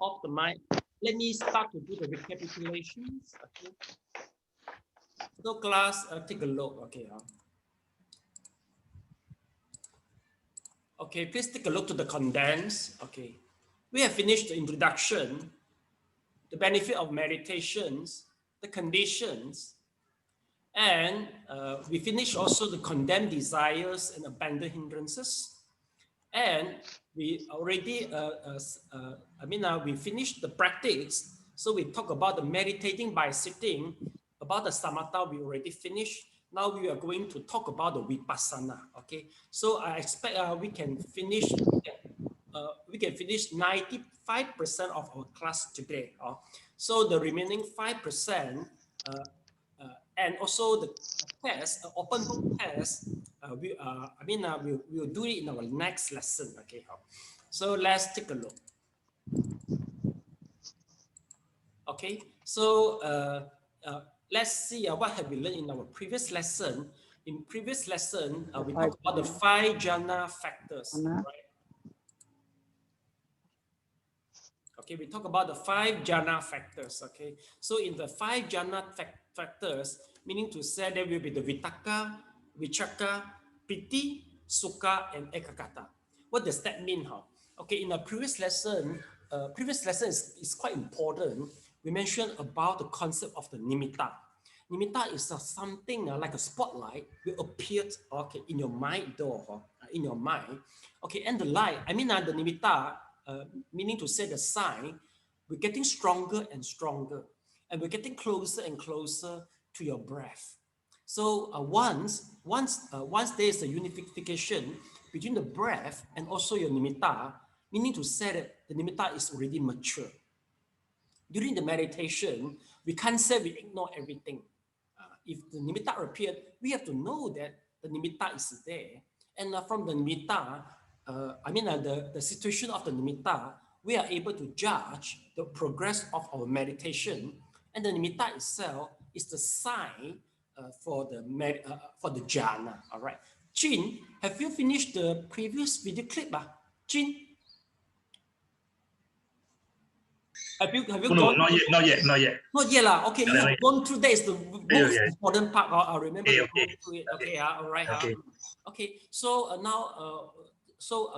off the mic. Let me start to do the recapitulations. Okay. So class, take a look. Okay. Okay, please take a look to the condensed. Okay. We have finished the introduction, the benefit of meditations, the conditions, and we finished also the condemned desires and abandoned hindrances. And we already, we finished the practice. So we talk about the meditating by sitting, about the samatha we already finished. Now we are going to talk about the vipassana. Okay, so I expect we can finish 95% of our class today. So the remaining 5%, and also the test, open book test, we'll do it in our next lesson. Okay, so let's take a look. Okay, so let's see what have we learned in our previous lesson. In previous lesson, we talked about the 5 jhana factors. Right? Okay, we talk about the 5 jhana factors. Okay, so in the 5 jhana factors, meaning to say there will be the vitakka, vichaka, piti, sukha, and ekagata. What does that mean? Okay, in the previous lesson is quite important. We mentioned about the concept of the nimitta. Nimitta is something like a spotlight will appear in your mind in your mind. Okay, and the light, the nimitta, meaning to say the sign, we're getting stronger and stronger, and we're getting closer and closer to your breath. So once there is a unification between the breath and also your nimitta, meaning to say that the nimitta is already mature. During the meditation, we can't say we ignore everything. If the nimitta appeared, we have to know that the nimitta is there. And from the nimitta, the situation of the nimitta, we are able to judge the progress of our meditation. And the nimitta itself is the sign for the jhana. All right. Jin, have you finished the previous video clip? Jin? Have you no, gone? Not yet. Not yet. Okay, you have gone through. That is the most important part. I remember you go through it. Okay, all right. Okay, so now,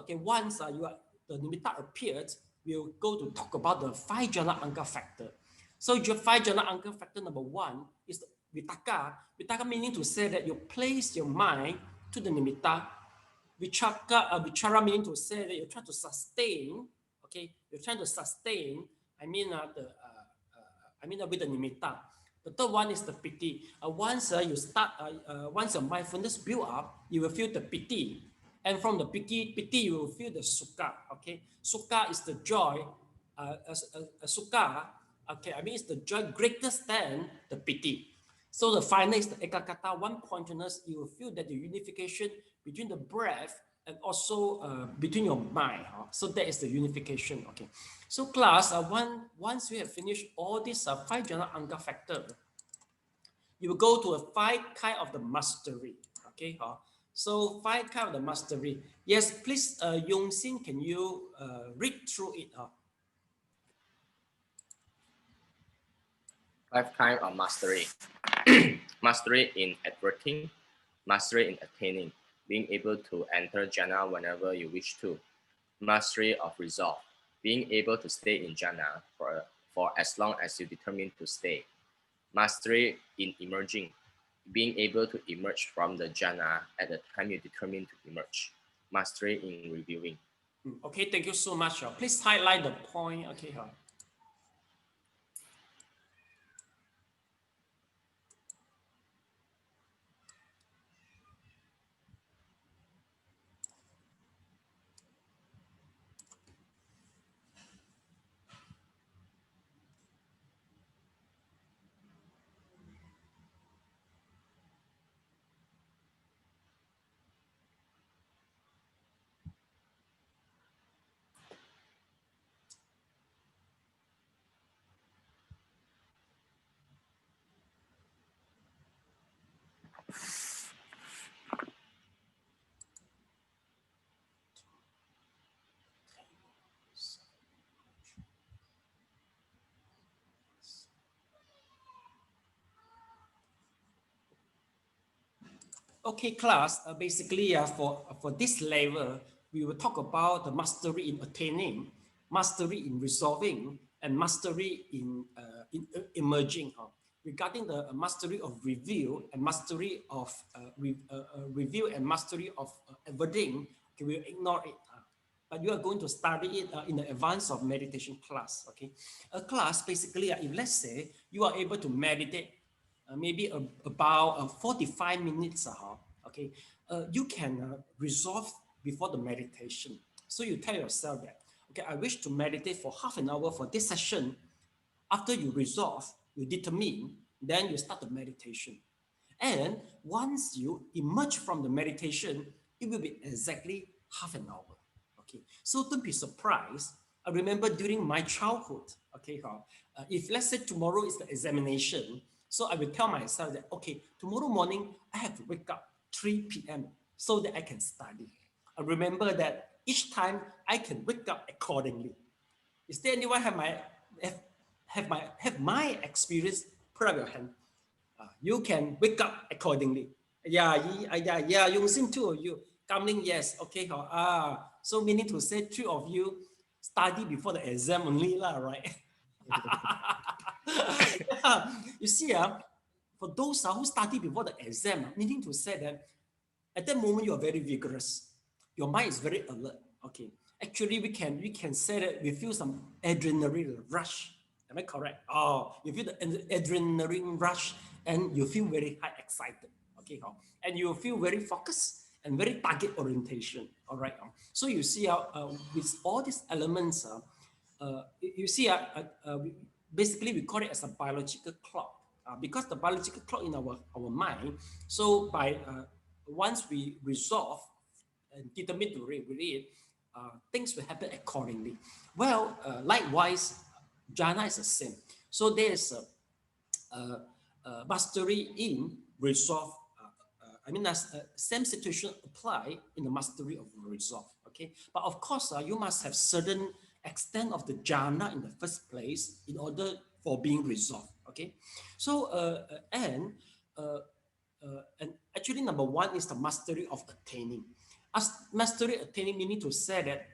once the nimitta appeared, we'll go to talk about the 5 jhana angka factor. So your 5 jhana angka factor number 1 is the vitakka. Vitakka meaning to say that you place your mind to the nimitta. Vichara meaning to say that you try to sustain. Okay, you're trying to sustain. With the nimitta. The third one is the piti. Once your mindfulness build up, you will feel the piti, and from the piti you will feel the sukha. Okay, sukha is the joy. Sukha. Okay, it's the joy greatest than the piti. So the final is the ekagata, one pointedness. You will feel that the unification between the breath and also between your mind. So that is the unification. Okay. So class, once we have finished all these 5 jhana angka factor, you will go to a 5 kind of the mastery. Okay. So 5 kind of the mastery. Yes, please, Yong Xin, can you read through it? 5 kinds of mastery. Mastery in adverting, mastery in attaining, being able to enter jhana whenever you wish to. Mastery of resolve, being able to stay in jhana for as long as you determine to stay. Mastery in emerging, being able to emerge from the jhana at the time you determine to emerge. Mastery in reviewing. Okay, thank you so much. Please highlight the point. Okay. Okay, class, basically for this level, we will talk about the mastery in attaining, mastery in resolving, and mastery in emerging. Regarding the mastery of review and mastery of review and mastery of everything, okay, we'll ignore it. But you are going to study it in the advance of meditation class. Okay, a class basically, if let's say you are able to meditate maybe about 45 minutes, okay, you can resolve before the meditation. So you tell yourself that, okay, I wish to meditate for half an hour for this session. After you resolve, you determine, then you start the meditation. And once you emerge from the meditation, it will be exactly half an hour. Okay, so don't be surprised. I remember during my childhood, okay, if let's say tomorrow is the examination, so I will tell myself that, okay, tomorrow morning I have to wake up 3 p.m. so that I can study. I remember that each time I can wake up accordingly. Is there anyone have my experience? Put up your hand. You can wake up accordingly. Yeah, Yung Sim, two of you. Kamling, yes. Okay, so meaning to say three of you study before the exam only, lah, right? Yeah. You see, for those who study before the exam, meaning to say that at that moment you are very vigorous. Your mind is very alert. Okay. Actually, we can say that we feel some adrenaline rush. Am I correct? Oh, you feel the adrenaline rush and you feel very high excited. Okay, and you feel very focused and very target orientation. All right. So you see with all these elements, you see basically we call it as a biological clock because the biological clock in our mind. So by once we resolve and determine to read it, things will happen accordingly. Well, likewise, jhana is the same. So there is mastery in resolve. Same situation apply in the mastery of resolve. Okay, but of course, you must have certain extent of the jhana in the first place in order for being resolved. Okay, so and actually number one is the mastery of attaining. As mastery attaining meaning to say that,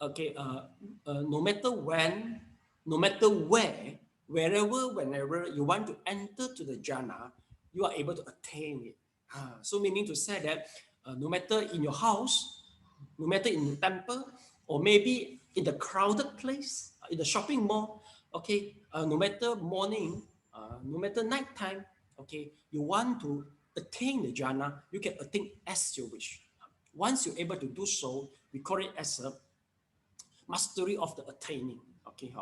okay, no matter when, no matter where, wherever, whenever you want to enter to the jhana, you are able to attain it. So meaning to say that no matter in your house, no matter in the temple, or maybe in the crowded place, in the shopping mall, okay, no matter morning, no matter nighttime, okay, you want to attain the jhana, you can attain as you wish. Once you're able to do so, we call it as a mastery of the attaining. Okay,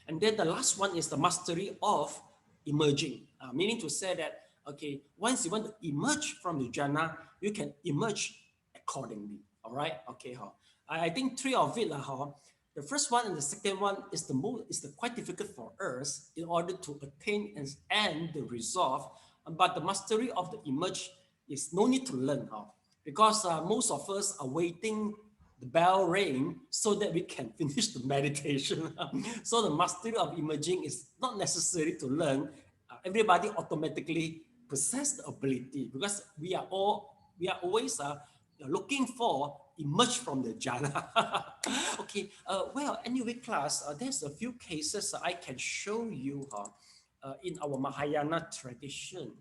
and then the last one is the mastery of emerging, meaning to say that, okay, once you want to emerge from the jhana, you can emerge accordingly. All right, okay, I think three of it, the first one and the second one is the quite difficult for us in order to attain and the resolve, but the mastery of the emerge is no need to learn, because most of us are waiting the bell ring so that we can finish the meditation. So the mastery of emerging is not necessary to learn. Everybody automatically possess the ability because we are always looking for emerge from the jhana. Okay, well, anyway, class, there's a few cases I can show you in our Mahayana tradition.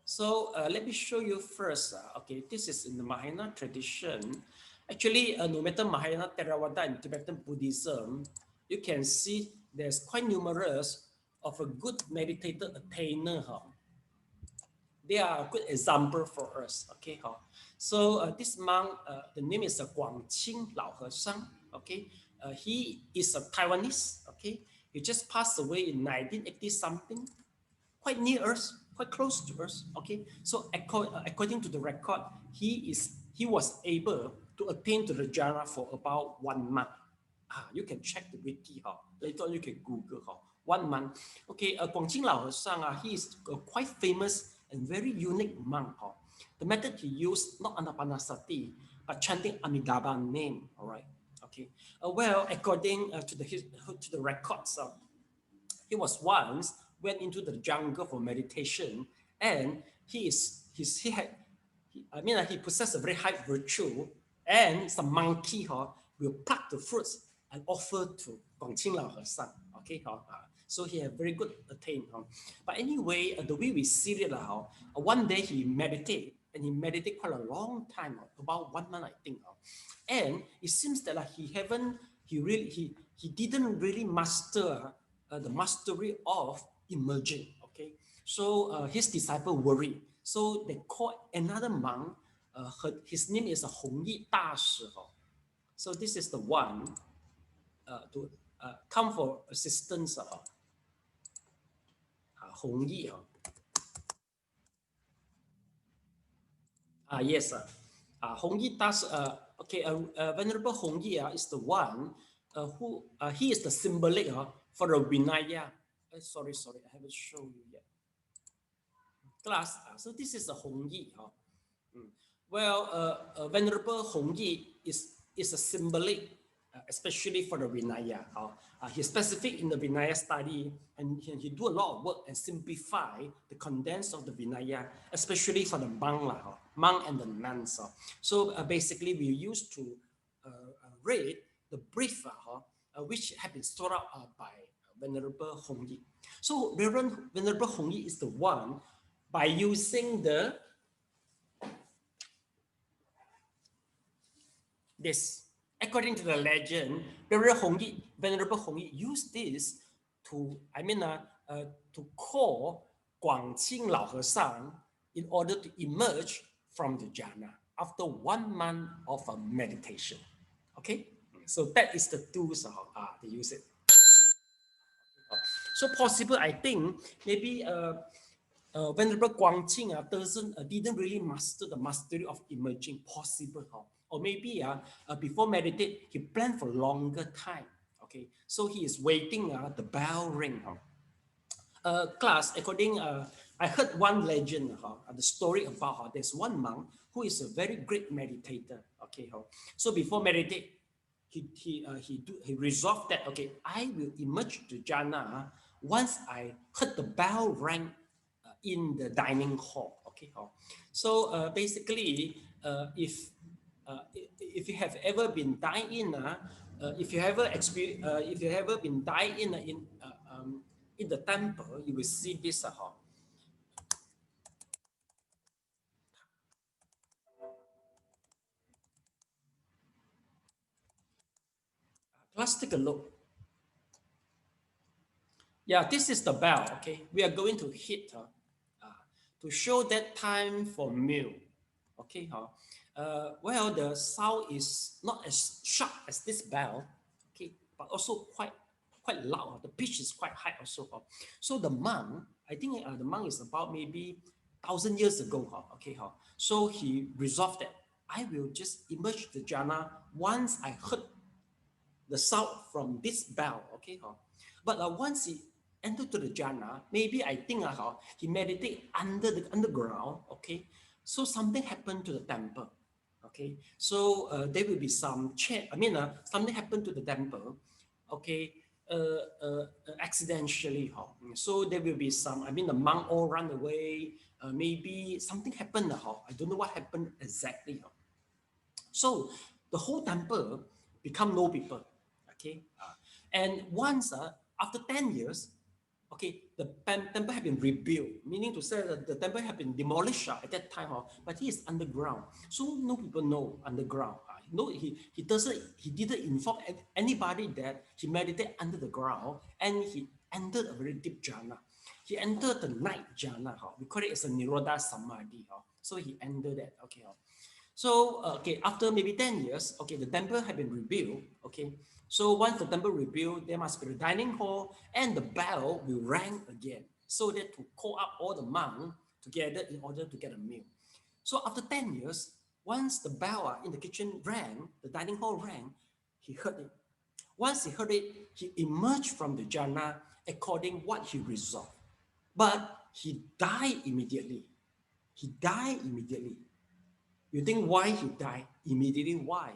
So let me show you first. Okay, this is in the Mahayana tradition. Actually, no matter Mahayana, Theravada, and Tibetan Buddhism, you can see there's quite numerous of a good meditator attainer. They are a good example for us. Okay, so this monk, the name is Guangqing Lao Hesang. Okay, he is a Taiwanese. Okay, he just passed away in 1980 something. Quite near us, quite close to us. Okay, so according to the record, he was able to attain to the jhana for about 1 month. You can check the wiki. Later on, you can Google. 1 month. Okay, Guangqing Lao Hesang, he is a quite famous and very unique monk. The method he used, not anapanasati, but chanting Amitabha name. All right. Okay. Well, according to the records, he was once went into the jungle for meditation and he possesses a very high virtue, and some monkey will pluck the fruits and offer to Guangqing Lao Hesan. Okay, so he had very good attain. But anyway, the way we see it, one day he meditated, and he meditated quite a long time, about 1 month, I think. And it seems that he didn't really master the mastery of emerging. Okay, so his disciple worried. So they called another monk. His name is hongi. So this is the one to come for assistance. hongi. Yes. hongi okay, Venerable hongi is the one who he is the symbolic for the Vinaya. Sorry, I haven't shown you yet. Class. So this is the hongi. Well, Venerable hongi is a symbolic, especially for the Vinaya. He's specific in the Vinaya study, and he do a lot of work and simplify the contents of the Vinaya, especially for the monk and the nuns. So basically, we used to read the brief which have been stored up by Venerable hongi. So Venerable hongi is the one, by using this, according to the legend, Venerable hongi used this to, to call Guangqing Lao Hesan in order to emerge from the jhana after 1 month of meditation. Okay, so that is the tools they use it. So possible, I think, maybe Venerable Guangqing didn't really master the mastery of emerging. Possible, or maybe before meditate, he planned for longer time. Okay, so he is waiting the bell ring. Class, according, I heard one legend, the story about there's one monk who is a very great meditator. Okay, so before meditate, he resolved that, okay, I will emerge to jhana once I heard the bell ring in the dining hall. Okay, so basically, if you have ever been dined in, if you ever been dined in the temple, you will see this. Let's take a look. Yeah, this is the bell. Okay, we are going to hit to show that time for meal. Okay, well, the sound is not as sharp as this bell. Okay, but also quite loud. The pitch is quite high also. So the monk, I think the monk is about maybe 1,000 years ago. Okay, so he resolved that I will just emerge the jhana once I heard the sound from this bell. Okay, but once he entered to the jhana, maybe I think he meditated under the underground. Okay, so something happened to the temple. Okay, so there will be some something happened to the temple. Okay, accidentally. So there will be some, the monk all run away. Maybe something happened. I don't know what happened exactly. So the whole temple become no people. Okay, and once after 10 years, okay, the temple have been rebuilt, meaning to say that the temple have been demolished at that time, but he is underground, so no people know underground. No, he didn't inform anybody that he meditated under the ground, and he entered a very deep jhana. He entered the night jhana. We call it as a nirodha samadhi. So he entered that. Okay. So, okay, after maybe 10 years, okay, the temple had been rebuilt. Okay, so once the temple rebuilt, there must be a dining hall, and the bell will ring again, so that to call up all the monks together in order to get a meal. So after 10 years, once the bell in the kitchen rang, the dining hall rang, he heard it. Once he heard it, he emerged from the jhana according what he resolved. But he died immediately. He died immediately. You think why he died immediately? Why?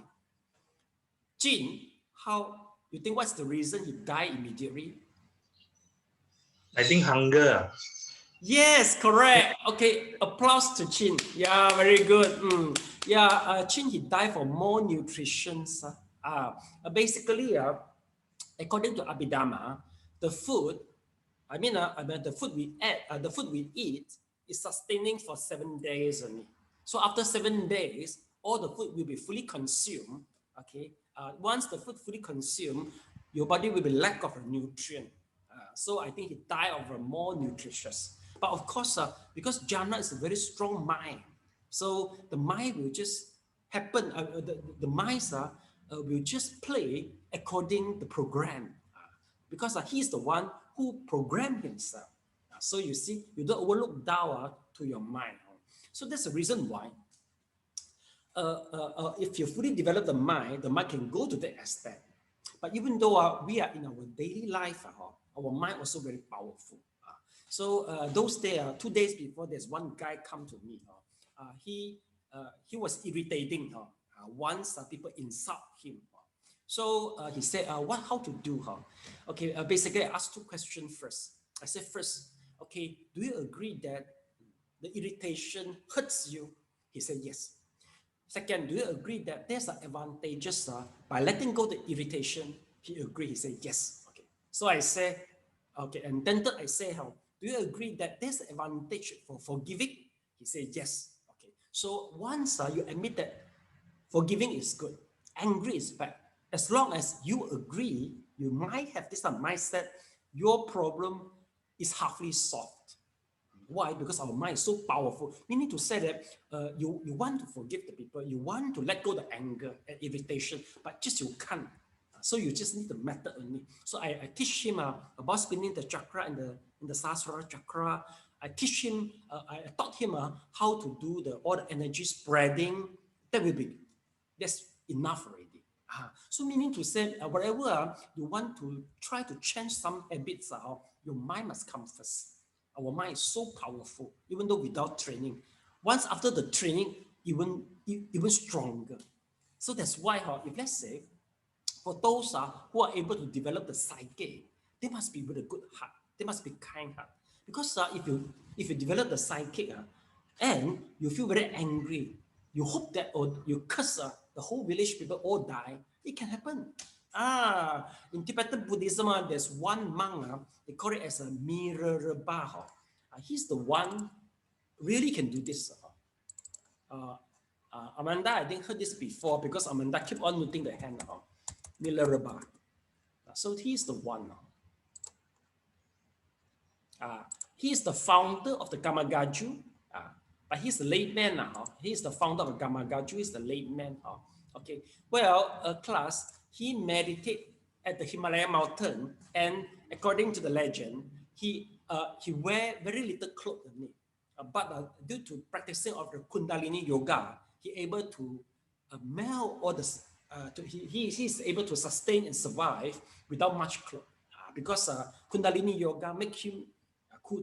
Jin, how you think what's the reason he died immediately? I think hunger. Yes, correct. Okay, applause to Chin. Yeah, very good. Yeah, Chin, he died for more nutrition. Basically, according to Abhidhamma, the food, the food we eat, the food we eat is sustaining for 7 days only. So after 7 days, all the food will be fully consumed. Okay, once the food fully consumed, your body will be lack of a nutrient. So I think he died of a more nutritious. But of course, because jhana is a very strong mind, so the mind will just happen. The minds will just play according the program, because he's the one who programmed himself. So you see, you don't overlook down to your mind. So that's the reason why if you fully develop the mind can go to that extent. But even though we are in our daily life, our mind also very powerful. So those days, 2 days before, there's one guy come to me. He was irritating. Once people insult him. So he said, how to do? Okay, basically I asked 2 questions first. I said first, okay, do you agree that the irritation hurts you? He said yes. Second, do you agree that there's an advantages by letting go the irritation? He agreed. He said yes. Okay. So I say, okay, and then third, I say, do you agree that there's an advantage for forgiving? He said yes. Okay. So once you admit that forgiving is good, angry is bad, as long as you agree, you might have this mindset, your problem is halfly solved. Why? Because our mind is so powerful. Meaning to say that you want to forgive the people, you want to let go the anger and irritation, but just you can't. So you just need the method only. So I teach him about spinning the chakra in the Sahasrara chakra. I teach him, I taught him how to do all the energy spreading. That's enough already. So meaning to say, whatever you want to try to change some habits, your mind must come first. Our mind is so powerful, even though without training. Once after the training, even stronger. So that's why, if let's say, for those who are able to develop the psyche, they must be with a good heart. They must be kind heart. Because if you develop the psyche and you feel very angry, you hope that or you curse the whole village people all die, it can happen. In Tibetan Buddhism, there's one monk, they call it as a mirror. He's the one really can do this. Amanda, I didn't heard this before because Amanda keep on looking the hand. Milaraba. So he's the one. He is the founder of the Gamagaju. But he's the late man now. He's the founder of Gamagaju. He's the late man. Okay. Well, class, he meditated at the Himalaya mountain, and according to the legend, he wear very little clothes on it. But due to practicing of the Kundalini yoga, he able to melt all the. He's able to sustain and survive without much clothes because Kundalini yoga make him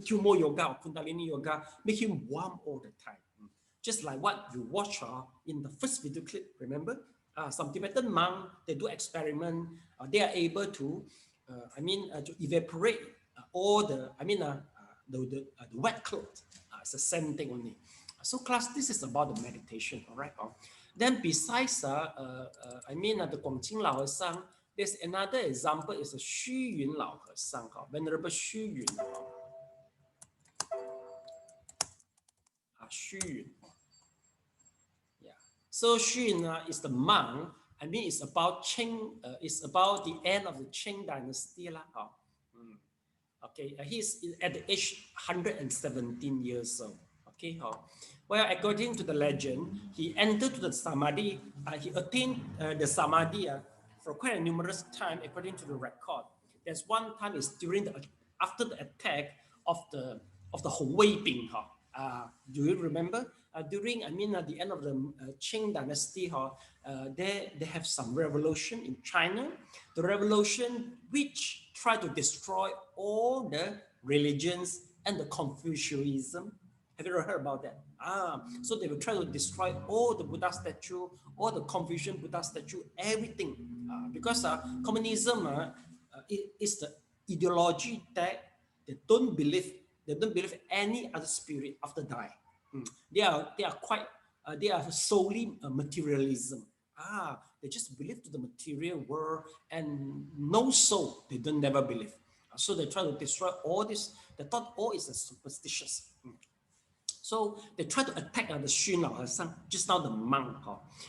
Kumo yoga or Kundalini yoga make him warm all the time. Just like what you watch in the first video clip, remember? Some Tibetan monk, they do experiment. They are able to, to evaporate all the, the wet clothes. It's the same thing only. So class, this is about the meditation, all right? Then besides, the Guangqing Lao和尚, there's another example, is a Xu Yun Lao和尚, Venerable Xu Yun. Xu Yun. Yeah. So Xu Yun is the monk. It's about it's about the end of the Qing dynasty. Okay, he's at the age 117 years old. Okay, well, according to the legend, he entered to the samadhi. He attained the samadhi for quite a numerous time, according to the record. There's one time is during after the attack of the Hongwei Bing. Do you remember? During the end of the Qing dynasty, they have some revolution in China. The revolution which tried to destroy all the religions and the Confucianism. Have you ever heard about that? So they will try to destroy all the Buddha statue, all the Confucian Buddha statue, everything. Because communism is the ideology that they don't believe They don't believe any other spirit after die. They are quite they are solely materialism. They just believe to the material world and no soul. They don't never believe. So they try to destroy all this. They thought all is a superstitious. So they try to attack the Xun Lao Sang, just now the monk.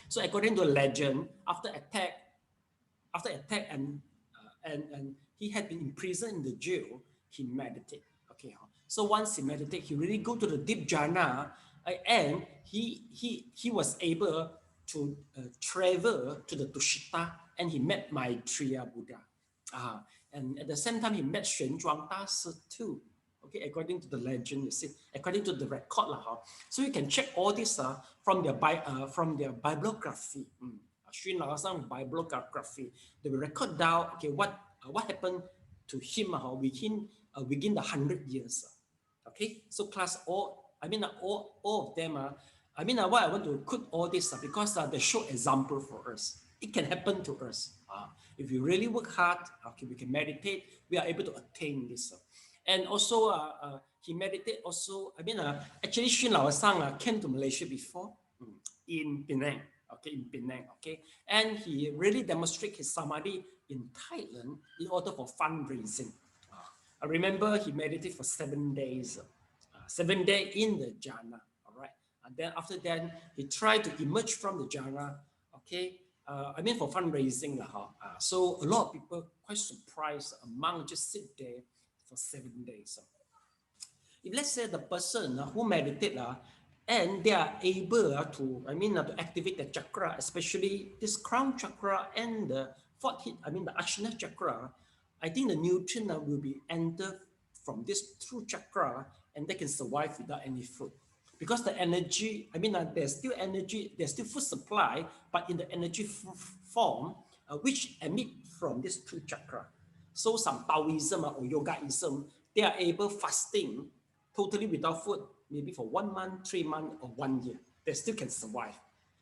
So according to legend, after attack and he had been imprisoned in the jail, he meditated. Okay, so once he meditated, he really go to the deep jhana, and he was able to travel to the Tushita, and he met Maitreya Buddha. And at the same time, he met Xuan Zhuang Dashi too. Okay, according to the legend, you see, according to the record, so you can check all this from their bibliography. Xun Lao Sang bibliography. They will record down, okay, what happened to him within the 100 years. Okay, so class all of them why I want to put all this because they show example for us. It can happen to us. If you really work hard, okay, we can meditate, we are able to attain this. And also, he meditated also, actually Xun Lao Sang came to Malaysia before, in Penang, okay? And he really demonstrated his samadhi in Thailand in order for fundraising. I remember he meditated for 7 days, 7 days in the jhana, all right? And then after that, he tried to emerge from the jhana, okay? For fundraising. So a lot of people quite surprised, a monk just sit there for 7 days. If let's say the person who meditate and they are able to activate the chakra, especially this crown chakra and the fourth hit, the Ajna chakra, I think the nutrient will be entered from this true chakra and they can survive without any food. Because the energy, there's still energy, there's still food supply, but in the energy form, which emit from this true chakra. So some Taoism or Yogaism, they are able fasting totally without food, maybe for 1 month, 3 months, or 1 year. They still can survive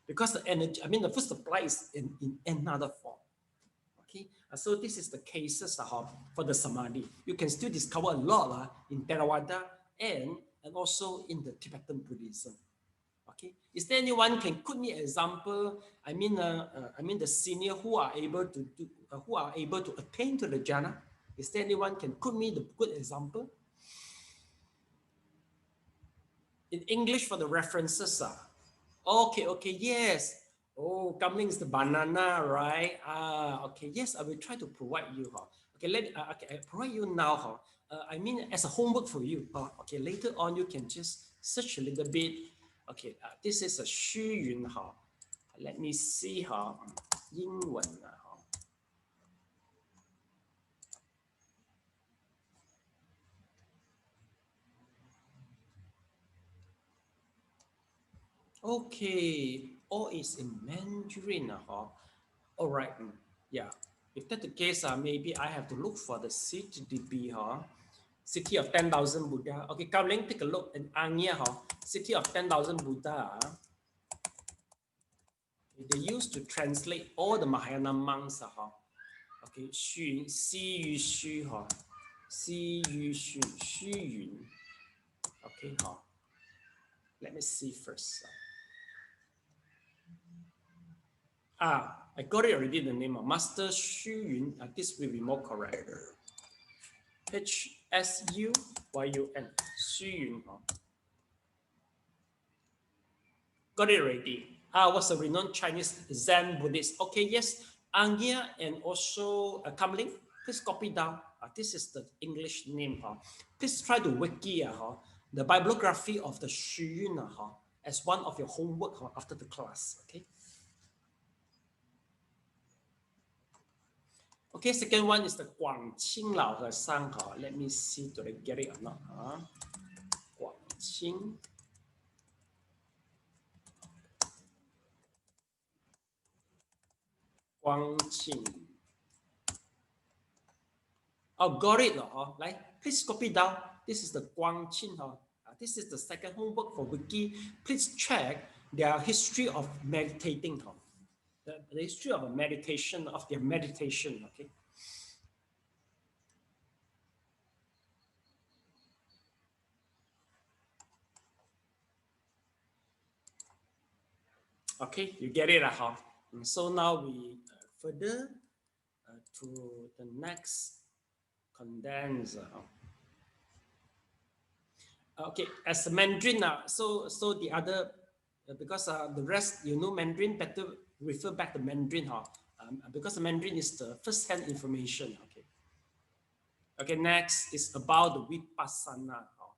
because the energy, the food supply is in another form. Okay, so this is the cases for the samadhi. You can still discover a lot in Theravada and also in the Tibetan Buddhism. Okay, is there anyone can put me an example? The senior who are able to attain to the jhana. Is there anyone can put me the good example? In English for the references. Okay, yes. Oh, Kamling is the banana, right? Okay, yes, I will try to provide you. Okay, I provide you now. As a homework for you. Okay, later on you can just search a little bit. Okay, this is a 虚云 Let me see 英文 Okay, all is in Mandarin. All right, yeah. If that's the case, maybe I have to look for the ctdb. City of 10,000 Buddha. Okay, come Ling, take a look in Anya. City of 10,000 Buddha. They used to translate all the Mahayana monks. Okay, Xu, Si Yu Xu, Si Yu Xu, Xu Yun. Okay, let me see first. I got it already, the name of Master Xu Yun. This will be more correct. HSUYUN, Xu Yun. Got it already. Was a renowned Chinese Zen Buddhist. Okay, yes, Angya and also Kamling, please copy down. This is the English name. Please try to wiki the bibliography of the Xu Yun as one of your homework after the class. Okay. Okay, second one is the Guangqing Lao Sang. Let me see, do I get it or not? Guangqing. Guangqing. Oh, got it. Please copy down. This is the Guangqing. This is the second homework for Wiki. Please check their history of meditating. The history of meditation, of their meditation. Okay. Okay, you get it, huh? So now we further to the next condenser. Okay, as a Mandarin, so the other, because the rest, you know Mandarin, better refer back to Mandarin, huh? Because the Mandarin is the first-hand information, okay. Okay, next is about the Vipassana. Huh?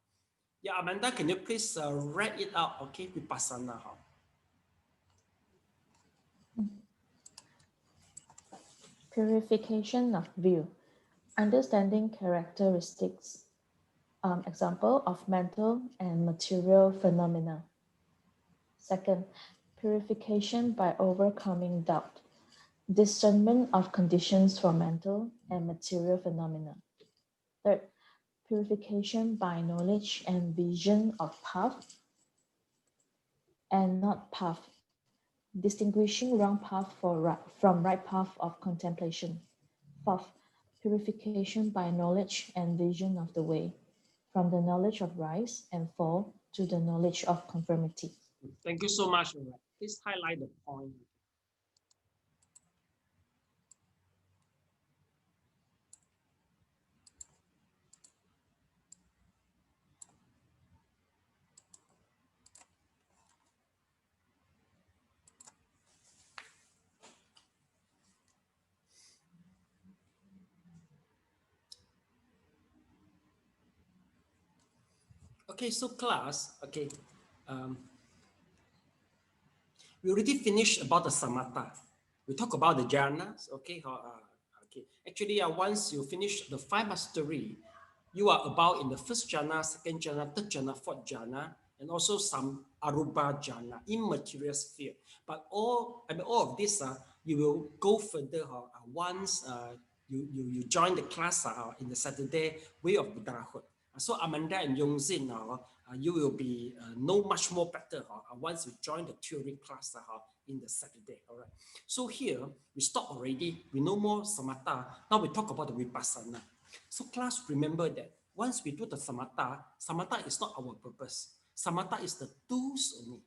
Yeah, Amanda, can you please write it out, okay, Vipassana, huh? Purification of view, understanding characteristics, example of mental and material phenomena. Second, purification by overcoming doubt, discernment of conditions for mental and material phenomena. Third, purification by knowledge and vision of path and not path, distinguishing wrong path from right path of contemplation. Fourth, purification by knowledge and vision of the way, from the knowledge of rise and fall to the knowledge of conformity. Thank you so much. Please highlight the point. Okay, so class, okay, we already finished about the samatha. We talk about the jhanas, okay? Okay. Actually, once you finish the 5 mastery, you are about in the first jhana, second jhana, third jhana, fourth jhana, and also some arupa jhana, immaterial sphere. But all of this, you will go further once you join the class in the Saturday way of Buddhahood. So Amanda and Yongzin, you will be know much more better once you join the theory class in the Saturday. All right. So here we stop already. We know more samatha. Now we talk about the vipassana. So class, remember that once we do the samatha, samatha is not our purpose. Samatha is the tools only.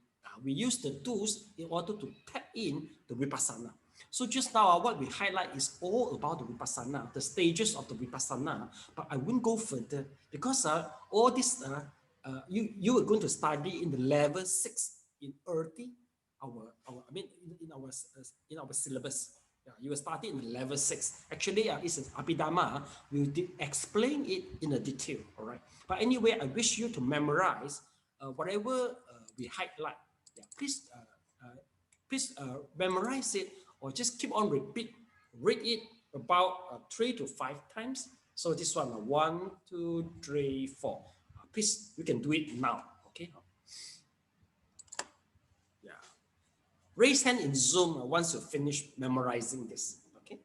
We use the tools in order to tap in the vipassana. So just now, what we highlight is all about the vipassana, the stages of the vipassana, but I wouldn't go further because all this, you are going to study in the level 6 in earthy, in our syllabus. Yeah, you will start it in level 6. Actually, it's an Abhidhamma. We will explain it in a detail, all right? But anyway, I wish you to memorize whatever we highlight. Yeah, please memorize it or just keep on read it about 3 to 5 times. So this one, 1, 2, 3, 4. Please, you can do it now, okay? Yeah. Raise hand in Zoom once you finish memorizing this, okay?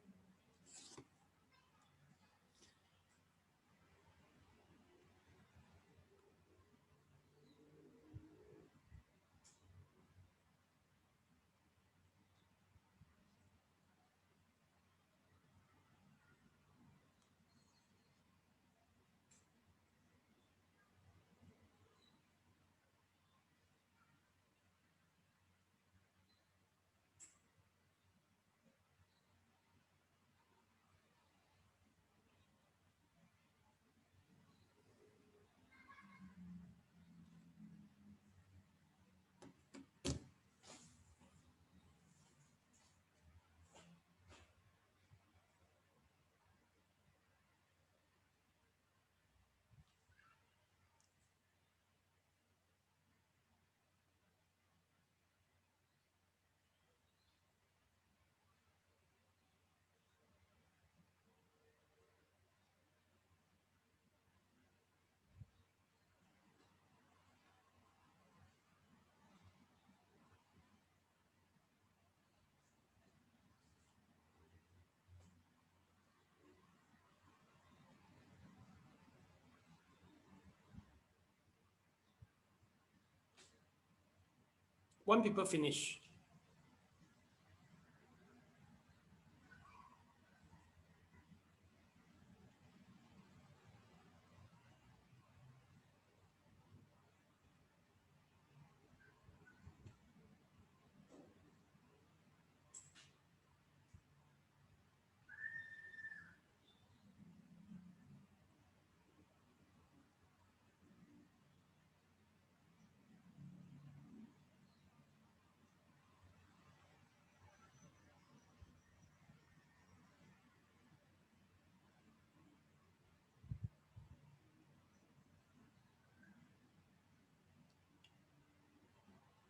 One people finish.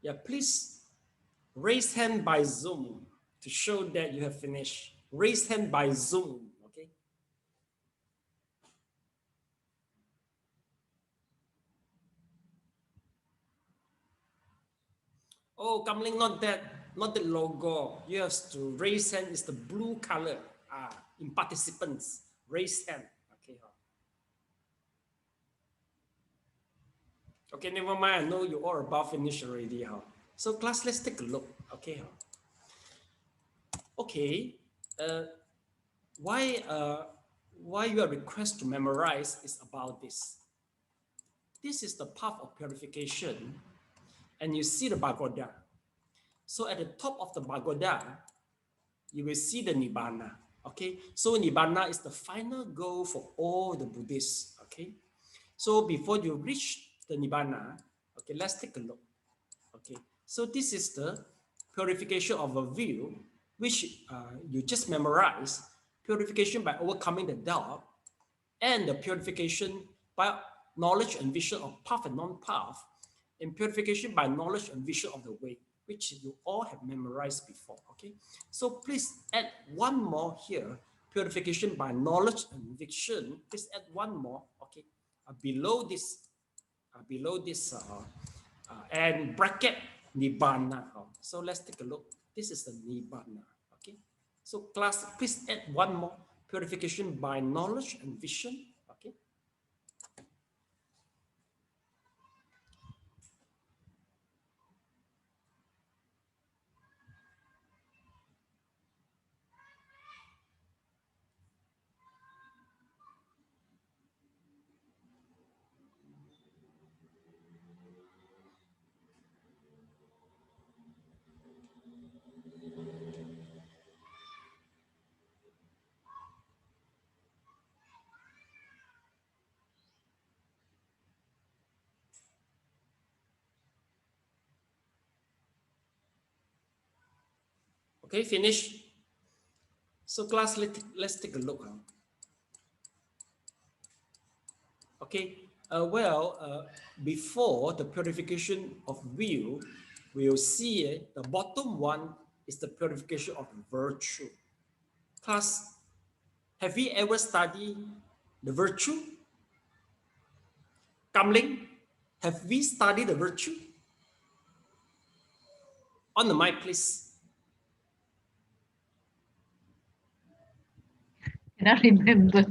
Yeah, please raise hand by Zoom to show that you have finished. Raise hand by Zoom, okay? Oh, Kamling, not the logo. You have to raise hand. It's the blue color. In participants, raise hand. Okay. Okay, never mind. I know you all about finished already. So class, let's take a look. Okay. Okay. Why your request to memorize is about this. This is the path of purification, and you see the pagoda. So at the top of the pagoda, you will see the nibana. Okay, so nibana is the final goal for all the Buddhists. Okay, so before you reach the nibana, okay, let's take a look. Okay, so this is the purification of a view, which you just memorize. Purification by overcoming the doubt, and the purification by knowledge and vision of path and non-path, and purification by knowledge and vision of the way, which you all have memorized before. Okay, so please add one more here, purification by knowledge and vision. Please add one more. Okay, below this, and bracket nibana. So let's take a look. This is the nibana. Okay, so class, please add one more, purification by knowledge and vision. Okay. Okay, finish. So class, let's take a look. Okay, before the purification of view, we will see the bottom one is the purification of virtue. Class, have you ever studied the virtue? Kamling, have we studied the virtue? On the mic, please. Cannot remember.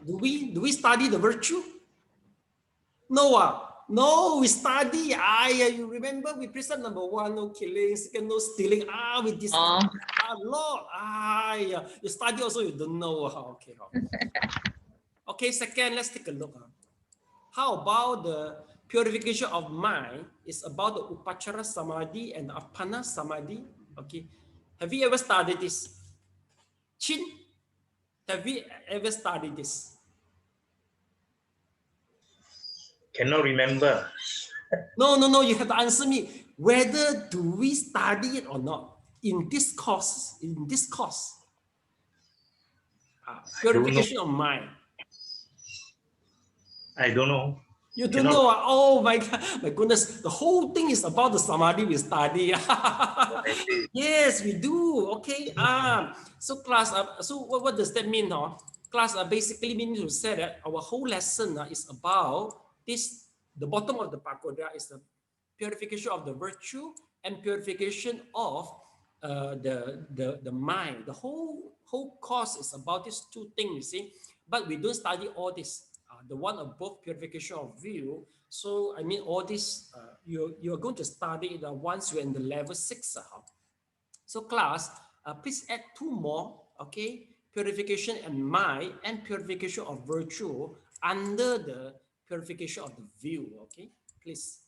Do we study the virtue? No, no, we study. You remember we present number 1, no killing, second, no stealing. We discuss a lot. You study also, you don't know. Okay. Okay, second, let's take a look. How about the purification of mind? It's about the upachara samadhi and the apana samadhi. Okay, have you ever studied this? Chin, have you ever studied this? Cannot remember. No, you have to answer me. Whether do we study it or not in this course? Purification of mind. I don't know. You don't know? Oh my God, my goodness! The whole thing is about the samadhi we study. Yes, we do. Okay. So class. So what does that mean? Class basically means to say that our whole lesson is about this. The bottom of the pagoda is the purification of the virtue and purification of the mind. The whole course is about these two things, you see. But we don't study all this. The one above, purification of view. So I mean, all this you're going to study it once you're in the level 6. So class, please add 2 more. Okay, purification and mind and purification of virtue under the purification of the view. Okay, please.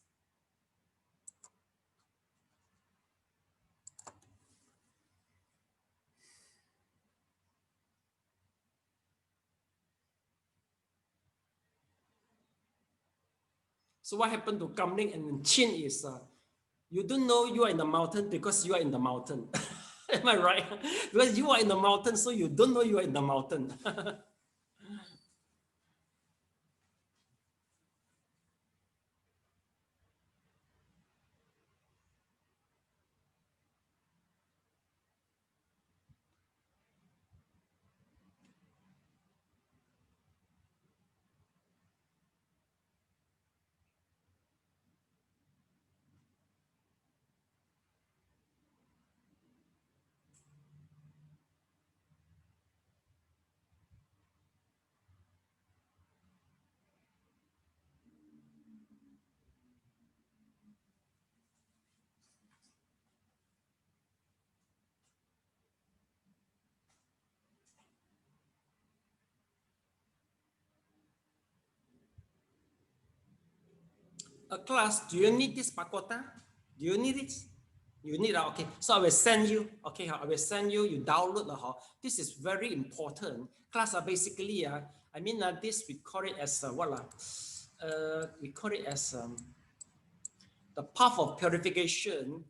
So what happened to Kamling and Chin is you don't know you are in the mountain because you are in the mountain. Am I right? Because you are in the mountain, so you don't know you are in the mountain. Class, do you need this pakota? Do you need it? You need it, okay. So I will send you, okay, I will send you, you download the This is very important. Class are basically, I mean, this we call it as, we call it as the path of purification.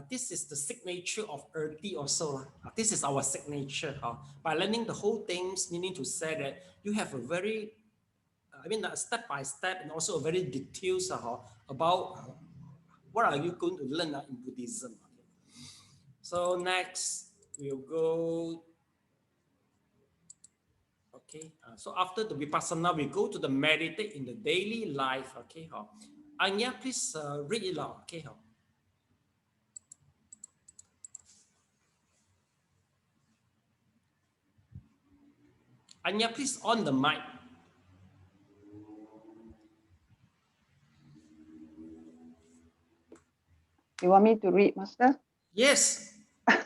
This is the signature of earthy also. This is our signature. By learning the whole things, meaning to say that you have a very, I mean, step by step and also a very details about what are you going to learn in Buddhism. So next we'll go, okay. So after the Vipassana, we go to the meditate in the daily life, okay. Anya, please read it out, okay. Anya, please on the mic. You want me to read, Master? Yes.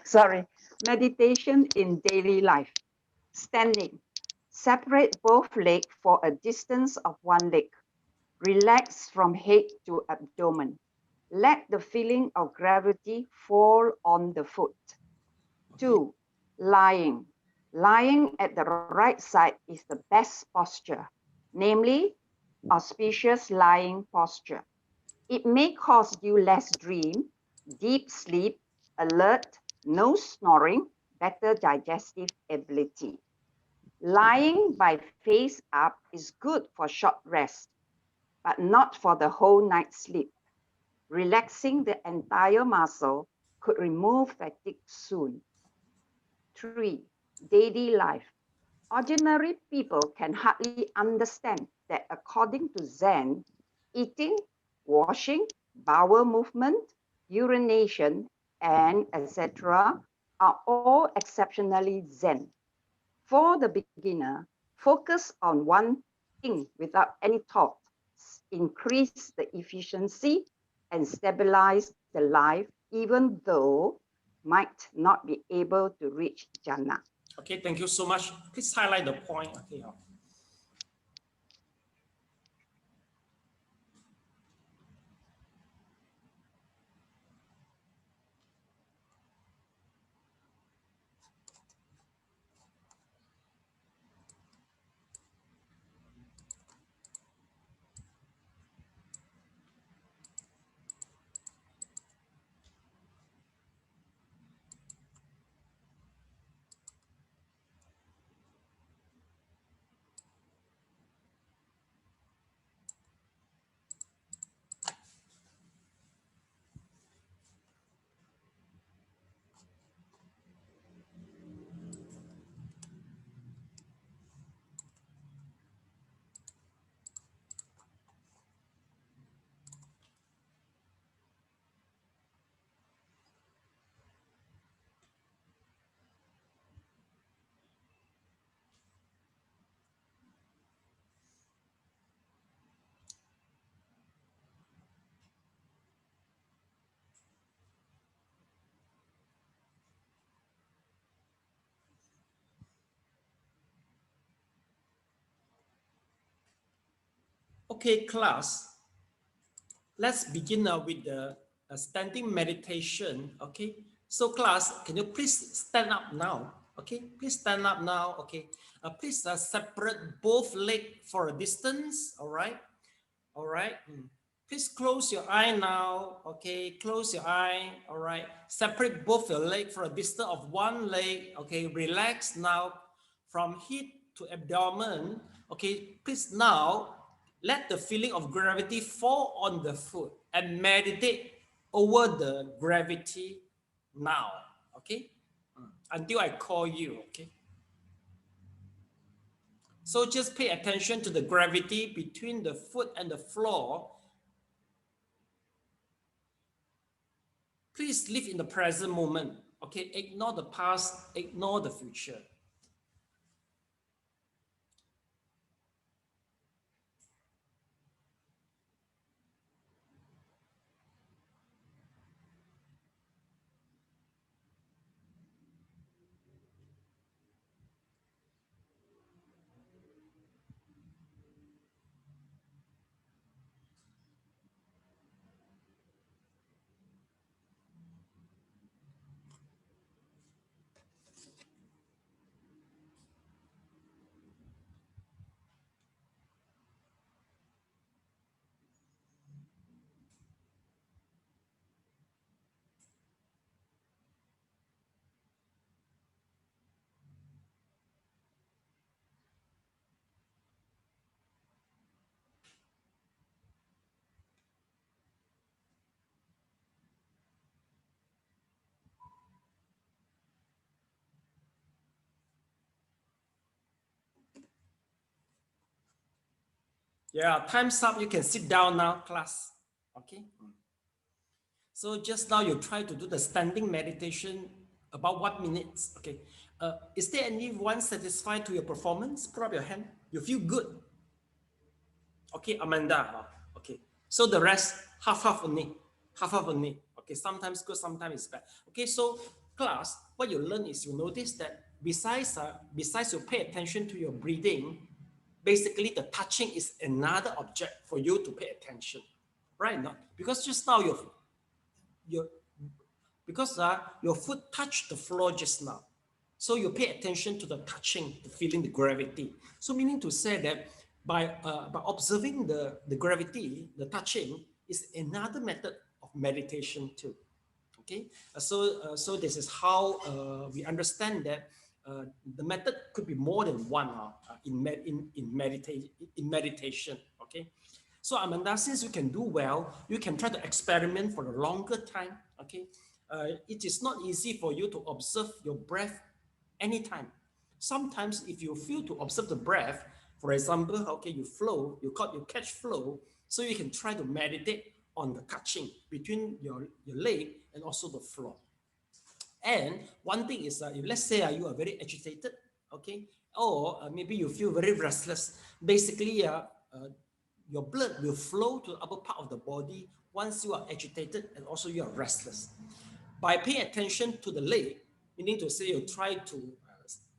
Sorry. Meditation in daily life. Standing. Separate both legs for a distance of 1 leg. Relax from head to abdomen. Let the feeling of gravity fall on the foot. 2. Lying. Lying at the right side is the best posture, namely auspicious lying posture. It may cause you less dream, deep sleep, alert, no snoring, better digestive ability. Lying by face up is good for short rest, but not for the whole night's sleep. Relaxing the entire muscle could remove fatigue soon. 3. Daily life. Ordinary people can hardly understand that according to Zen, eating, washing, bowel movement, urination, and etc. are all exceptionally Zen. For the beginner, focus on one thing without any thought, increase the efficiency and stabilize the life, even though might not be able to reach jhana. Okay, thank you so much. Please highlight the point. Okay. Okay, class. Let's begin with the standing meditation. Okay. So class, can you please stand up now? Okay. Please stand up now. Okay. Please separate both legs for a distance. All right. All right. Please close your eye now. Okay. Close your eye. All right. Separate both your legs for a distance of 1 leg. Okay. Relax now from head to abdomen. Okay. Please now let the feeling of gravity fall on the foot and meditate over the gravity now. Okay. Until I call you. Okay. So just pay attention to the gravity between the foot and the floor. Please live in the present moment. Okay, ignore the past, ignore the future. Yeah, time's up. You can sit down now, class. Okay. So just now you try to do the standing meditation about what minutes? Okay. Is there anyone satisfied to your performance? Put up your hand. You feel good? Okay, Amanda. Okay. So the rest, half only. Half only. Okay, sometimes good, sometimes it's bad. Okay, so class, what you learn is you notice that besides you pay attention to your breathing, basically the touching is another object for you to pay attention. Right? Not because just now your your foot touched the floor just now. So you pay attention to the touching, the feeling, the gravity. So meaning to say that by observing the gravity, the touching is another method of meditation too. Okay, so this is how we understand that the method could be more than one in meditation. Okay, so Amanda, since you can do well, you can try to experiment for a longer time. Okay, it is not easy for you to observe your breath anytime. Sometimes if you feel to observe the breath, for example, okay, you catch flow, so you can try to meditate on the touching between your leg and also the floor. And one thing is, if let's say you are very agitated, okay, or maybe you feel very restless, basically your blood will flow to the upper part of the body once you are agitated and also you are restless. By paying attention to the leg, meaning to say you try to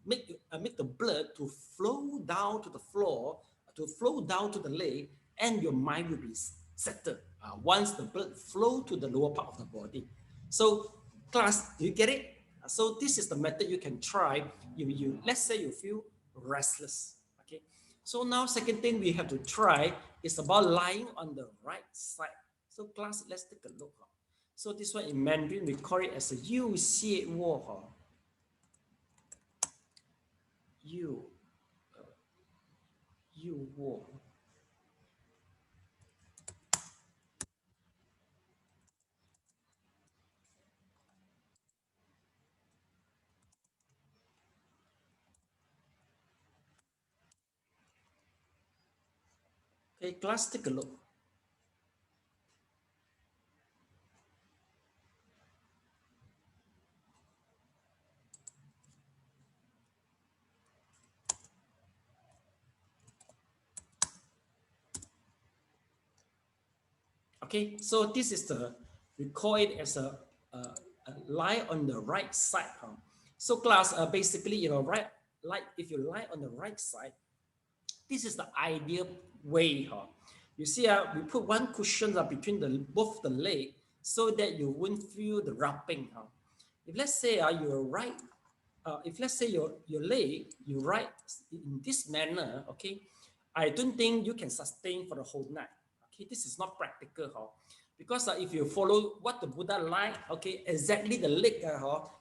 make the blood to flow down to the floor, to flow down to the leg, and your mind will be settled once the blood flow to the lower part of the body. So class, do you get it? So this is the method you can try. Let's say you feel restless. Okay. So now second thing we have to try is about lying on the right side. So class, let's take a look. So this one in Mandarin, we call it as a 右泻卧哈，右卧。Okay, class, take a look. Okay, so this is we call it as a lie on the right side. So class, basically, if you lie on the right side, this is the ideal way. You see, we put one cushion between both the leg so that you won't feel the rubbing. If let's say you're right, if let's say your leg, you right in this manner, okay, I don't think you can sustain for the whole night. Okay, this is not practical. Because if you follow what the Buddha like, okay, exactly the leg,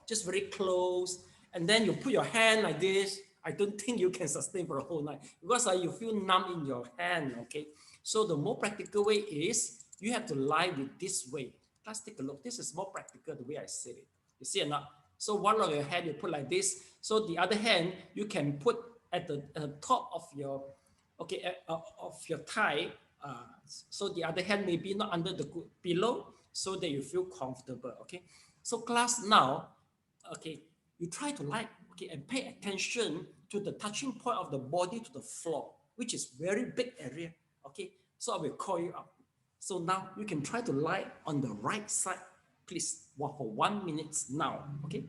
just very close, and then you put your hand like this, I don't think you can sustain for a whole night because you feel numb in your hand, okay? So the more practical way is you have to lie with this way. Let's take a look. This is more practical the way I said it. You see or not? So one of your hand you put like this. So the other hand you can put at the top of your, okay, of your thigh. So the other hand may be not under the pillow so that you feel comfortable, okay? So class now, okay, you try to lie, okay, and pay attention to the touching point of the body to the floor, which is very big area, okay? So I will call you up. So now you can try to lie on the right side, please, for 1 minute now, okay?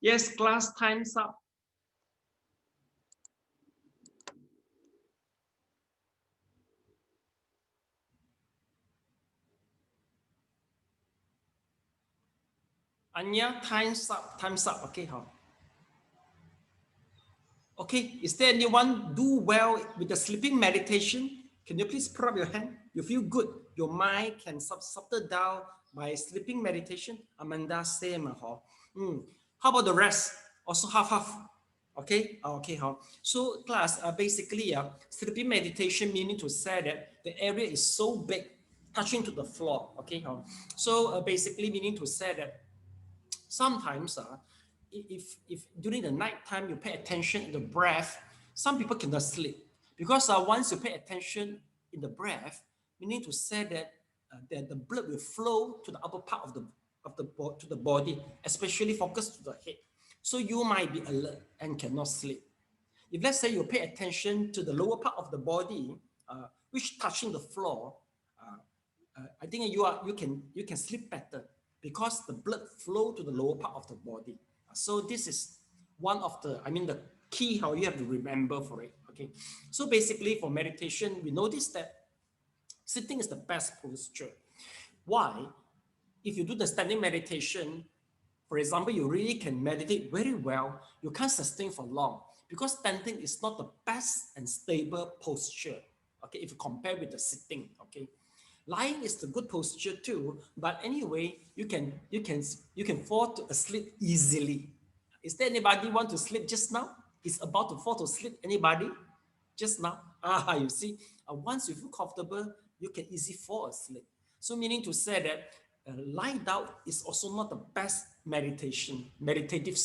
Yes, class, time's up. Anya, time's up, time's up. Okay, huh? Okay, is there anyone do well with the sleeping meditation? Can you please put up your hand? You feel good. Your mind can settle down by sleeping meditation. Amanda, same. How about the rest? Also half. Okay, okay. So class, basically, sleeping meditation meaning to say that the area is so big, touching to the floor. Okay, so basically meaning to say that sometimes if during the night time you pay attention in the breath, some people cannot sleep because once you pay attention in the breath, meaning to say that the blood will flow to the upper part to the body, especially focus to the head. So you might be alert and cannot sleep. If let's say you pay attention to the lower part of the body, which touching the floor, I think you can sleep better because the blood flow to the lower part of the body. So this is one of the key how you have to remember for it. Okay, so basically for meditation, we notice that sitting is the best posture. Why? If you do the standing meditation, for example, you really can meditate very well. You can't sustain for long because standing is not the best and stable posture. Okay, if you compare with the sitting. Okay, lying is the good posture too, but anyway, you can fall asleep easily. Is there anybody want to sleep just now? Is about to fall to sleep? Anybody? Just now? You see, once you feel comfortable, you can easily fall asleep. So meaning to say that lying down is also not the best meditative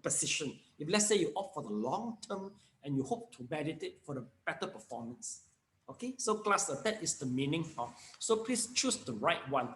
position. If let's say you opt for the long term and you hope to meditate for the better performance. Okay, so class, that is the meaning. So please choose the right one.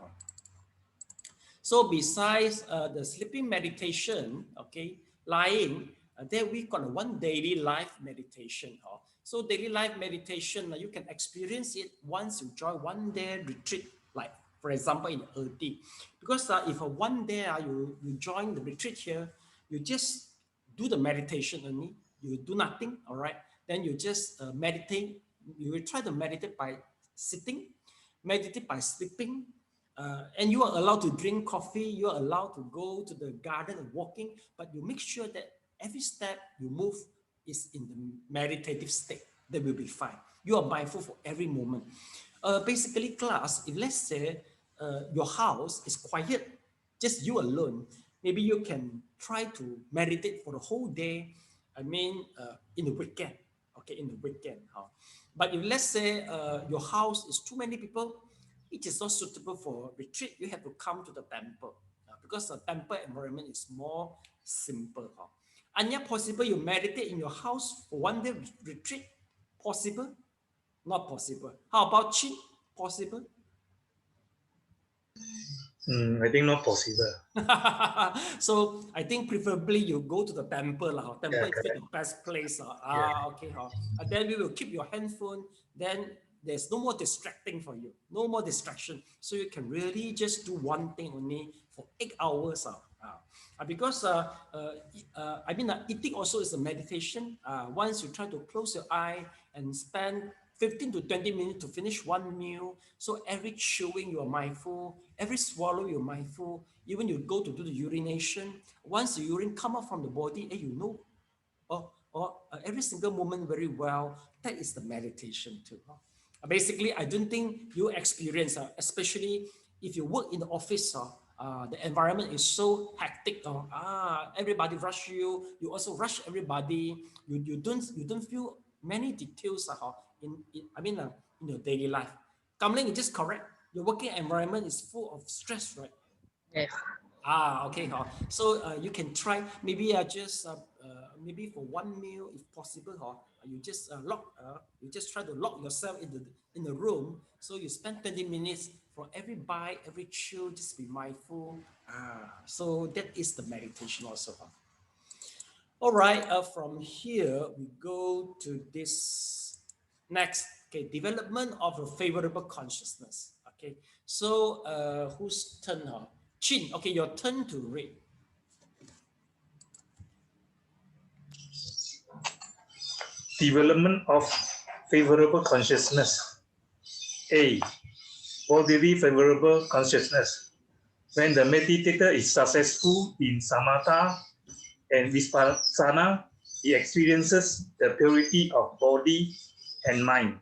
So besides the sleeping meditation, okay, lying, then we got one daily life meditation. So daily life meditation, you can experience it once you join one day retreat, like for example in Erdi. Because if one day you join the retreat here, you just do the meditation only, you do nothing, all right? Then you just meditate. You will try to meditate by sitting, meditate by sleeping, and you are allowed to drink coffee, you are allowed to go to the garden and walking, but you make sure that every step you move is in the meditative state. That will be fine. You are mindful for every moment. Basically, class, if let's say your house is quiet, just you alone, maybe you can try to meditate for the whole day. In the weekend, okay, in the weekend. But if let's say your house is too many people, it is not suitable for retreat. You have to come to the temple because the temple environment is more simple. Anya, possible you meditate in your house for one day retreat? Possible? Not possible. How about Chin? Possible? I think not possible. So I think preferably you go to the temple. Temple is the best place. Okay. Then we will keep your handphone. Then there's no more distracting for you. No more distraction. So you can really just do one thing only for 8 hours. Because eating also is a meditation. Once you try to close your eye and spend 15 to 20 minutes to finish one meal. So every chewing, you're mindful. Every swallow, you're mindful. Even you go to do the urination. Once the urine come out from the body, you know, every single moment very well. That is the meditation too. Basically, I don't think you experience, especially if you work in the office, the environment is so hectic. Everybody rush you. You also rush everybody. You don't feel many details in your daily life. Kamling, is just correct. Your working environment is full of stress, right? Yes. Okay. So you can try maybe maybe for one meal if possible. You just you just try to lock yourself in the room. So you spend 20 minutes for every bite, every chew. Just be mindful. So that is the meditation also. All right. From here we go to this next. Okay, development of a favorable consciousness. Okay. So whose turn? Chin. Okay, your turn to read. development of favorable consciousness. A. Bodily favorable consciousness. When the meditator is successful in samatha and vipassana, he experiences the purity of body and mind.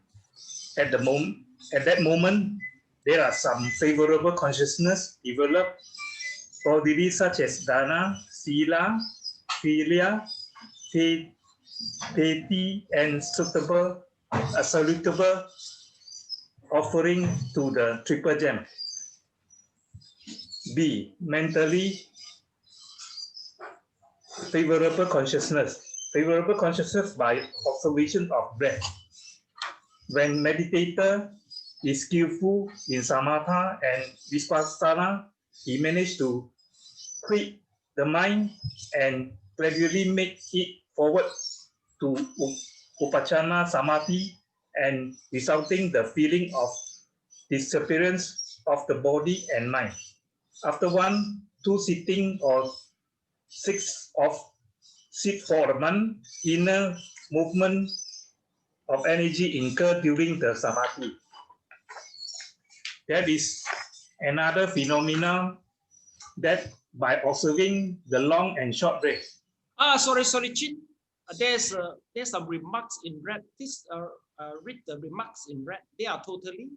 At that moment, there are some favorable consciousness developed bodily, such as dana, sila, philia, piety, and salutable offering to the triple gem. B. Mentally favorable consciousness. Favorable consciousness by observation of breath. When meditator is skillful in samatha and vipassana, he managed to quit the mind and gradually make it forward to upachana samadhi and resulting the feeling of disappearance of the body and mind. After 1, 2 sitting or 6 of sit for a month, inner movement of energy incurred during the samadhi. That is another phenomenon that by observing the long and short breath. Sorry, Chin. There's some remarks in red. Please read the remarks in red. They are totally.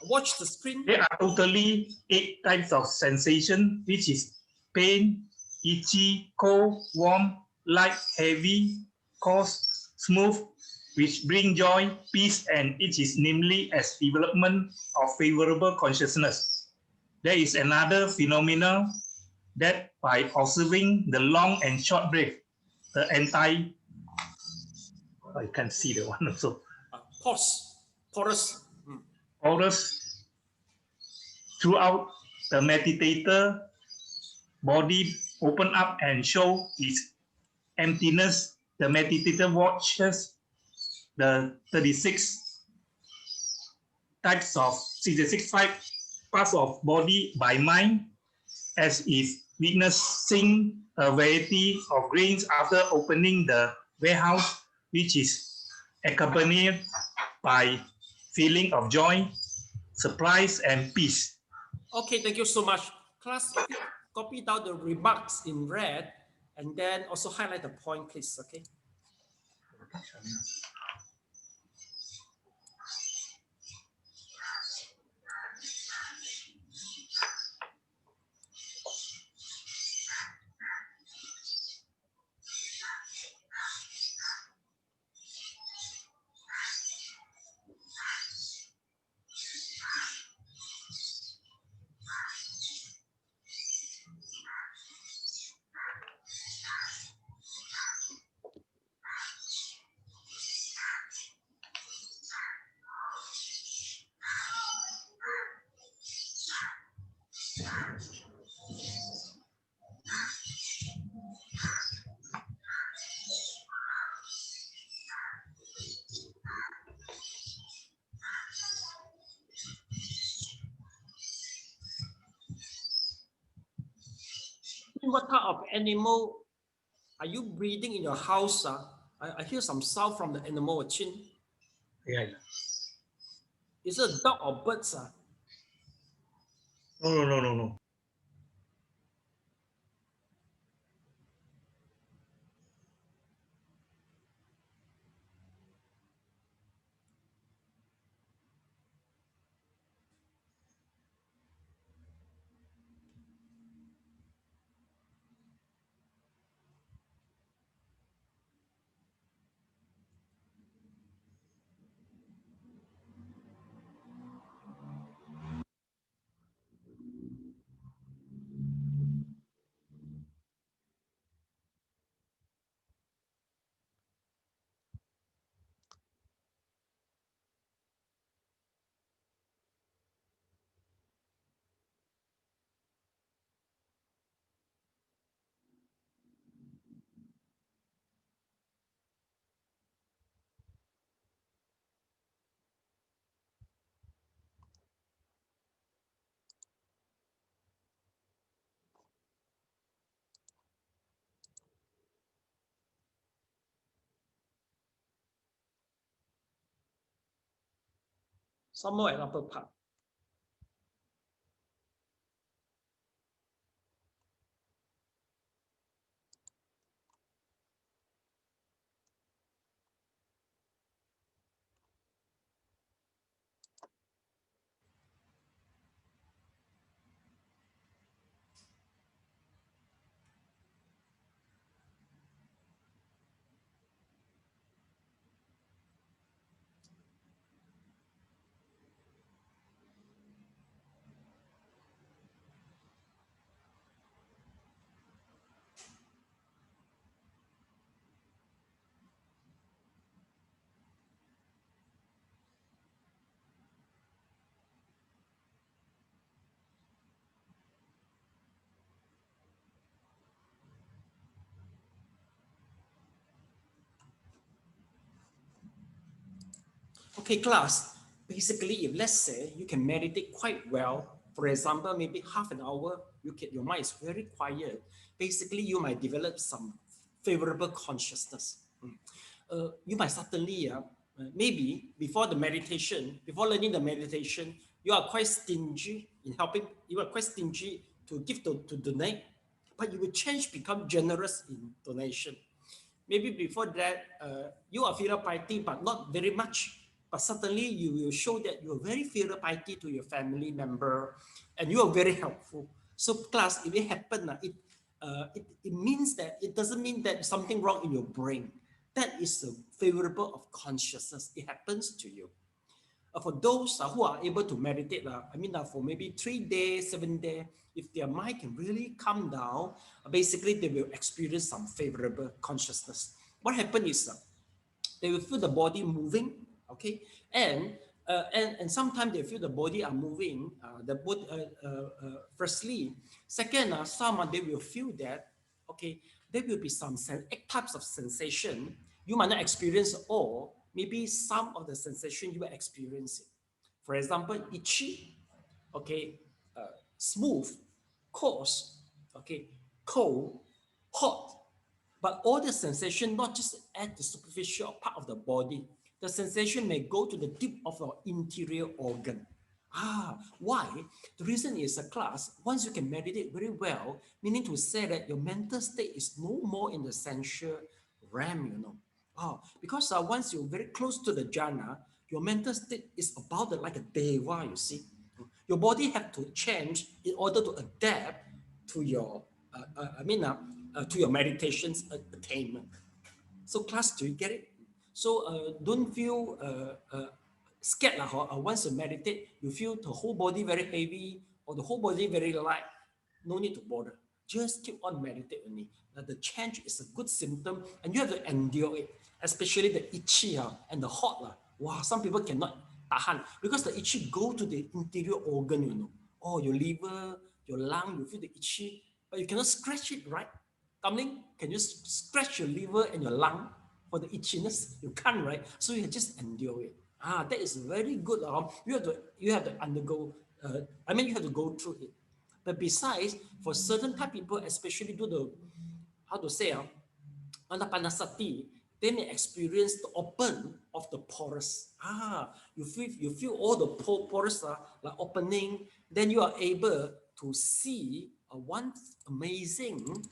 Watch the screen. There are totally 8 types of sensation, which is pain, itchy, cold, warm, light, heavy, coarse, smooth, which bring joy, peace, and it is namely as development of favorable consciousness. There is another phenomenon that by observing the long and short breath, the you can see the one also. Porous. Porous throughout the meditator body open up and show its emptiness. The meditator watches the 66 parts of body by mind as if witnessing a variety of grains after opening the warehouse, which is accompanied by feeling of joy, surprise, and peace. Okay, thank you so much. Class, copy down the remarks in red and then also highlight the point, please. Okay. What type of animal are you breeding in your house? I hear some sound from the animal, Chin. Yeah. Is it a dog or birds? No. Some more at upper part. Okay, class, basically, if let's say you can meditate quite well, for example, maybe half an hour, your mind is very quiet, basically you might develop some favorable consciousness. You might certainly, maybe before the meditation, before learning the meditation, you are quite stingy in helping, you are quite stingy to give to donate, but you will change, become generous in donation. Maybe before that, you are filial piety, but not very much. But certainly you will show that you are very filial piety to your family member and you are very helpful. So class, if it happens, it means that, it doesn't mean that something wrong in your brain. That is a favorable of consciousness. It happens to you. For those who are able to meditate, for maybe 3 days, 7 days, if their mind can really calm down, basically they will experience some favorable consciousness. What happens is they will feel the body moving, okay, and sometimes they feel the body are moving. Firstly, second, some they will feel that, okay, there will be some types of sensation you might not experience all. Maybe some of the sensation you are experiencing. For example, itchy, okay, smooth, coarse, okay, cold, hot. But all the sensation not just at the superficial part of the body. The sensation may go to the deep of our interior organ. Why? The reason is a class, once you can meditate very well, meaning to say that your mental state is no more in the sensual realm, you know. Because once you're very close to the jhana, your mental state is about like a deva, you see. Your body have to change in order to adapt to your, to your meditation's attainment. So class, do you get it? So don't feel scared. Once you meditate, you feel the whole body very heavy or the whole body very light. No need to bother. Just keep on meditating only. The change is a good symptom and you have to endure it, especially the itchy and the hot. Wow, some people cannot tahan because the itchy go to the interior organ, you know. Oh, your liver, your lung, you feel the itchy, but you cannot scratch it, right? Kamling, can you scratch your liver and your lung for the itchiness? You can't, right? So you just endure it. That is very good. You have to undergo. You have to go through it. But besides, for certain type people, especially do the, how to say, anapanasati, they may experience the open of the porous. You feel all the porous like opening. Then you are able to see one amazing.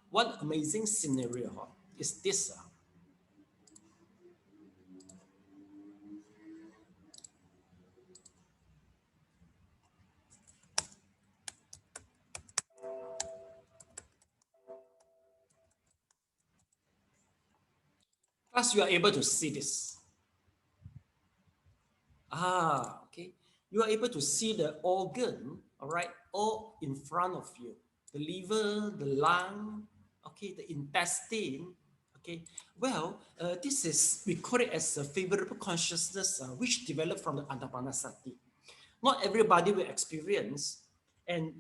What amazing scenario is this? Plus, you are able to see this. Okay. You are able to see the organ, all right, all in front of you. The liver, the lung, okay, the intestine, okay. Well, this is, we call it as a favorable consciousness, which developed from the anapanasati. Not everybody will experience, and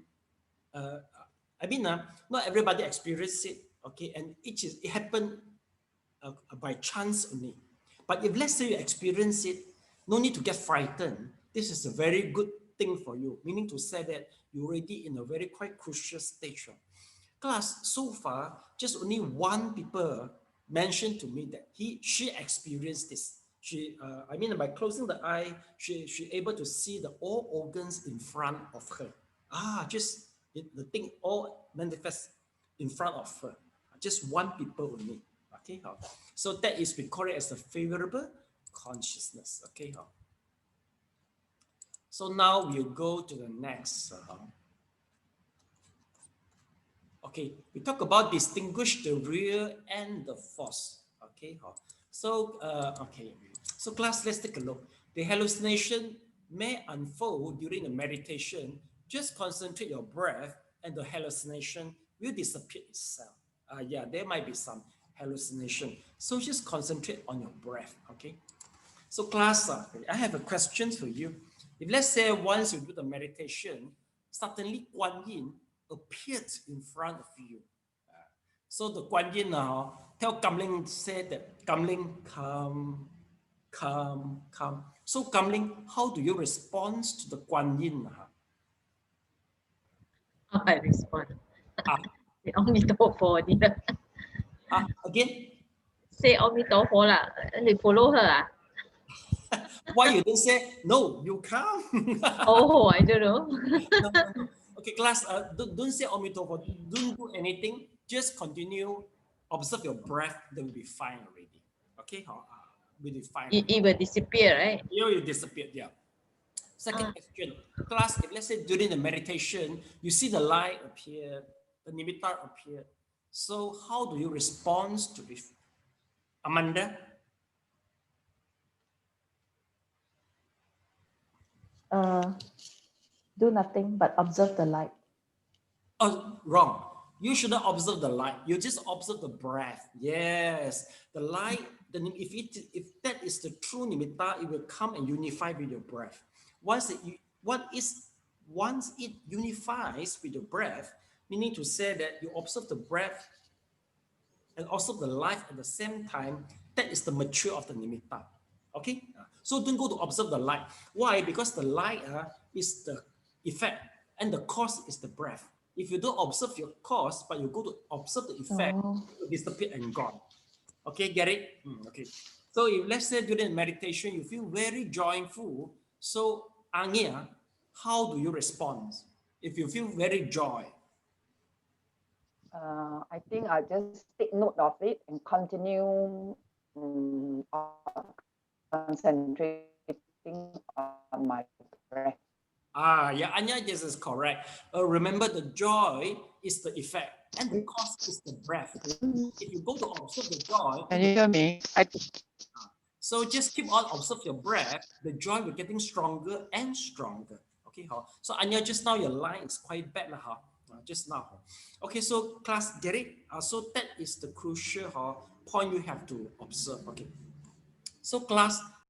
not everybody experience it, okay, and it happened by chance only. But if let's say you experience it, no need to get frightened. This is a very good thing for you, meaning to say that you're already in a very quite crucial stage. Class, so far, just only one people mentioned to me that she experienced this. I mean, by closing the eye, she able to see the all organs in front of her. Just the thing all manifest in front of her. Just one people only. Okay, so that is we call it as a favorable consciousness. Okay, so now we'll go to the next. Okay, we talk about distinguish the real and the false. Okay, so so class, let's take a look. The hallucination may unfold during the meditation. Just concentrate your breath, and the hallucination will disappear itself. Yeah, there might be some hallucination. So just concentrate on your breath. Okay. So class, I have a question for you. If let's say once you do the meditation, suddenly Guan Yin appeared in front of you. So the Guan Yin now tell Gamling, say that Gamling, come. So Gamling, how do you respond to the Guan Yin? How I respond? Say Om Tofo Again? Say Om Tofo lah. And they follow her. Why you didn't say, no, you come? Oh, I don't know. No. Okay, class, don't say Om Tofo. Don't do anything. Just continue, observe your breath, then will be fine already. Okay, will be fine. It will disappear, right? You disappear, yeah. Second question, class, if let's say during the meditation, you see the light appear, the nimitta appear. So how do you respond to this? Amanda? Do nothing but observe the light. Oh, wrong. You shouldn't observe the light. You just observe the breath. Yes, the light. If that is the true nimitta, it will come and unify with your breath. Once it unifies with your breath, meaning to say that you observe the breath and also the life at the same time. That is the mature of the nimitta. Okay, so don't go to observe the light. Why? Because the light is the effect and the cause is the breath. If you don't observe your cause, but you go to observe the effect, it will disappear and gone. Okay, get it? Okay. So if let's say during meditation, you feel very joyful. So Anya, how do you respond? If you feel very joy? I think I just take note of it and continue concentrating on my breath. Yeah, Anya, this is correct. Remember, the joy is the effect and the cause is the breath. If you go to observe the joy, Can you hear me? so just keep on observe your breath. The joy will getting stronger and stronger. Okay, so Anya, just now your line is quite bad, just now. Okay, so class, get it? So that is the crucial point you have to observe. Okay, so class,